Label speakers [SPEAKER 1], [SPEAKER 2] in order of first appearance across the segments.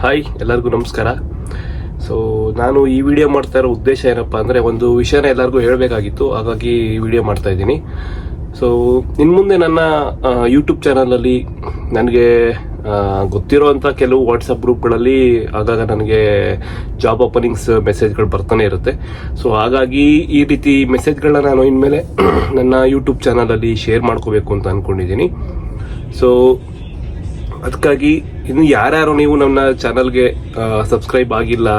[SPEAKER 1] Hi ಎಲ್ಲರಿಗೂ ನಮಸ್ಕಾರ. So ನಾನು ಈ ವಿಡಿಯೋ ಮಾಡ್ತಾ ಇರೋ ಉದ್ದೇಶ ಏನಪ್ಪ ಅಂದರೆ, ಒಂದು ವಿಷಯನ ಎಲ್ಲರಿಗೂ ಹೇಳಬೇಕಾಗಿತ್ತು, ಹಾಗಾಗಿ ಈ ವಿಡಿಯೋ ಮಾಡ್ತಾ ಇದ್ದೀನಿ. ಸೊ ಇನ್ನು ಮುಂದೆ ನನ್ನ ಯೂಟ್ಯೂಬ್ ಚಾನಲಲ್ಲಿ ನನಗೆ ಗೊತ್ತಿರೋವಂಥ ಕೆಲವು ವಾಟ್ಸಪ್ ಗ್ರೂಪ್ಗಳಲ್ಲಿ ಆಗಾಗ ನನಗೆ ಜಾಬ್ ಓಪನಿಂಗ್ಸ್ ಮೆಸೇಜ್ಗಳು ಬರ್ತಾನೆ ಇರುತ್ತೆ. ಸೊ ಹಾಗಾಗಿ ಈ ರೀತಿ ಮೆಸೇಜ್ಗಳನ್ನ ನಾನು ಇನ್ಮೇಲೆ ನನ್ನ ಯೂಟ್ಯೂಬ್ ಚಾನಲಲ್ಲಿ ಶೇರ್ ಮಾಡ್ಕೋಬೇಕು ಅಂತ ಅಂದ್ಕೊಂಡಿದ್ದೀನಿ. ಸೊ ಅದಕ್ಕಾಗಿ ಇನ್ನು ಯಾರ್ಯಾರು ನೀವು ನನ್ನ ಚಾನಲ್ಗೆ ಸಬ್ಸ್ಕ್ರೈಬ್ ಆಗಿಲ್ಲ,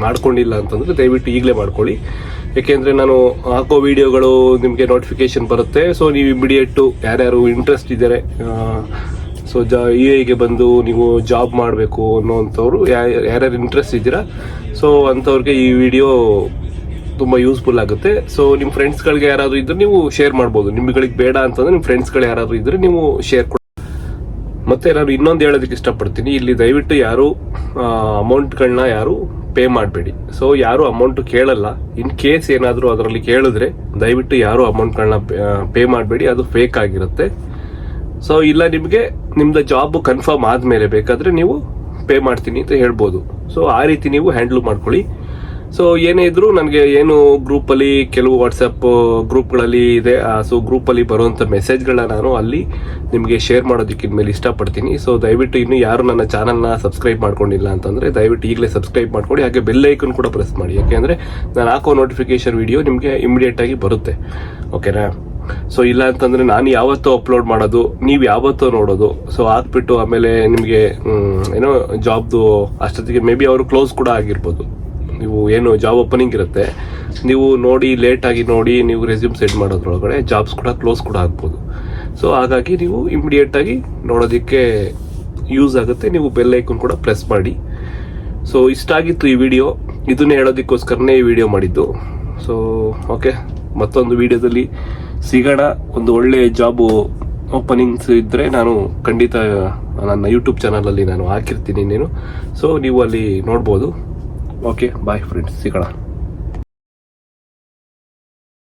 [SPEAKER 1] ಮಾಡ್ಕೊಂಡಿಲ್ಲ ಅಂತಂದರೆ ದಯವಿಟ್ಟು ಈಗಲೇ ಮಾಡ್ಕೊಳ್ಳಿ. ಯಾಕೆಂದರೆ ನಾನು ಹಾಕೋ ವಿಡಿಯೋಗಳು ನಿಮಗೆ ನೋಟಿಫಿಕೇಶನ್ ಬರುತ್ತೆ. ಸೊ ನೀವು ಇಮಿಡಿಯೇಟು ಯಾರ್ಯಾರು ಇಂಟ್ರೆಸ್ಟ್ ಇದ್ದಾರೆ, ಸೊ ಗೆ ಬಂದು ನೀವು ಜಾಬ್ ಮಾಡಬೇಕು ಅನ್ನೋವಂಥವ್ರು ಯಾರ್ಯಾರು ಇಂಟ್ರೆಸ್ಟ್ ಇದ್ದೀರಾ, ಸೊ ಅಂಥವ್ರಿಗೆ ಈ ವಿಡಿಯೋ ತುಂಬ ಯೂಸ್ಫುಲ್ ಆಗುತ್ತೆ. ಸೊ ನಿಮ್ಮ ಫ್ರೆಂಡ್ಸ್ಗಳಿಗೆ ಯಾರಾದರೂ ಇದ್ದರೆ ನೀವು ಶೇರ್ ಮಾಡ್ಬೋದು. ನಿಮ್ಗಳಿಗೆ ಬೇಡ ಅಂತಂದರೆ ನಿಮ್ಮ ಫ್ರೆಂಡ್ಸ್ಗಳು ಯಾರಾದರೂ ಇದ್ದರೆ ನೀವು ಶೇರ್ ಕೊಡಿ. ಮತ್ತೆ ನಾನು ಇನ್ನೊಂದು ಹೇಳೋದಕ್ಕೆ ಇಷ್ಟಪಡ್ತೀನಿ, ಇಲ್ಲಿ ದಯವಿಟ್ಟು ಯಾರು ಅಮೌಂಟ್ಗಳನ್ನ ಯಾರು ಪೇ ಮಾಡಬೇಡಿ. ಸೊ ಯಾರು ಅಮೌಂಟ್ ಕೇಳಲ್ಲ, ಇನ್ ಕೇಸ್ ಏನಾದರೂ ಅದರಲ್ಲಿ ಕೇಳಿದ್ರೆ ದಯವಿಟ್ಟು ಯಾರು ಅಮೌಂಟ್ಗಳನ್ನ ಪೇ ಮಾಡಬೇಡಿ, ಅದು ಫೇಕ್ ಆಗಿರುತ್ತೆ. ಸೊ ಇಲ್ಲ, ನಿಮಗೆ ನಿಮ್ದು ಜಾಬ್ ಕನ್ಫರ್ಮ್ ಆದಮೇಲೆ ಬೇಕಾದರೆ ನೀವು ಪೇ ಮಾಡ್ತೀನಿ ಅಂತ ಹೇಳ್ಬೋದು. ಸೊ ಆ ರೀತಿ ನೀವು ಹ್ಯಾಂಡ್ಲ್ ಮಾಡ್ಕೊಳ್ಳಿ. ಸೊ ಏನೇ ಇದ್ರು ನನಗೆ ಏನು ಗ್ರೂಪಲ್ಲಿ ಕೆಲವು ವಾಟ್ಸಪ್ ಗ್ರೂಪ್ಗಳಲ್ಲಿ ಇದೆ, ಸೊ ಗ್ರೂಪಲ್ಲಿ ಬರುವಂಥ ಮೆಸೇಜ್ಗಳನ್ನ ನಾನು ಅಲ್ಲಿ ನಿಮಗೆ ಶೇರ್ ಮಾಡೋದಕ್ಕೆ ಇನ್ಮೇಲೆ ಇಷ್ಟಪಡ್ತೀನಿ. ಸೊ ದಯವಿಟ್ಟು ಇನ್ನು ಯಾರು ನನ್ನ ಚಾನಲ್ನ ಸಬ್ಸ್ಕ್ರೈಬ್ ಮಾಡ್ಕೊಂಡಿಲ್ಲ ಅಂತಂದರೆ ದಯವಿಟ್ಟು ಈಗಲೇ ಸಬ್ಸ್ಕ್ರೈಬ್ ಮಾಡ್ಕೊಳ್ಳಿ. ಹಾಗೆ ಬೆಲ್ ಐಕನ್ ಕೂಡ ಪ್ರೆಸ್ ಮಾಡಿ, ಯಾಕೆಂದರೆ ನಾನು ಹಾಕೋ ನೋಟಿಫಿಕೇಶನ್ ವಿಡಿಯೋ ನಿಮಗೆ ಇಮಿಡಿಯೇಟ್ ಆಗಿ ಬರುತ್ತೆ. ಓಕೆನಾ? ಸೊ ಇಲ್ಲ ಅಂತಂದರೆ ನಾನು ಯಾವತ್ತೂ ಅಪ್ಲೋಡ್ ಮಾಡೋದು, ನೀವು ಯಾವತ್ತೂ ನೋಡೋದು. ಸೊ ಹಾಕ್ಬಿಟ್ಟು ಆಮೇಲೆ ನಿಮಗೆ ಏನೋ ಜಾಬ್ದು ಅಷ್ಟೊತ್ತಿಗೆ ಮೇ ಬಿ ಅವರು ಕ್ಲೋಸ್ ಕೂಡ ಆಗಿರ್ಬೋದು. ನೀವು ಏನು ಜಾಬ್ ಓಪನಿಂಗ್ ಇರುತ್ತೆ, ನೀವು ನೋಡಿ ಲೇಟಾಗಿ ನೋಡಿ ನೀವು ರೆಸ್ಯೂಮ್ ಸೆಂಡ್ ಮಾಡೋದ್ರೊಳಗಡೆ ಜಾಬ್ಸ್ ಕೂಡ ಕ್ಲೋಸ್ ಕೂಡ ಆಗ್ಬೋದು. ಸೊ ಹಾಗಾಗಿ ನೀವು ಇಮಿಡಿಯೇಟಾಗಿ ನೋಡೋದಕ್ಕೆ ಯೂಸ್ ಆಗುತ್ತೆ. ನೀವು ಬೆಲ್ ಐಕನ್ ಕೂಡ ಪ್ರೆಸ್ ಮಾಡಿ. ಸೊ ಇಷ್ಟ ಆಗಿತ್ತು ಈ ವಿಡಿಯೋ, ಇದನ್ನೇ ಹೇಳೋದಕ್ಕೋಸ್ಕರನೇ ಈ ವಿಡಿಯೋ ಮಾಡಿದ್ದು. ಸೊ ಓಕೆ, ಮತ್ತೊಂದು ವಿಡಿಯೋದಲ್ಲಿ ಸಿಗೋಣ. ಒಂದು ಒಳ್ಳೆ ಜಾಬು ಓಪನಿಂಗ್ಸ್ ಇದ್ದರೆ ನಾನು ಖಂಡಿತ ನನ್ನ ಯೂಟ್ಯೂಬ್ ಚಾನಲಲ್ಲಿ ನಾನು ಹಾಕಿರ್ತೀನಿ ಇನ್ನೇನು. ಸೊ ನೀವು ಅಲ್ಲಿ ನೋಡ್ಬೋದು. ಓಕೆ, ಬಾಯ್ ಫ್ರೆಂಡ್ಸ್, ಸಿಗೋಣ.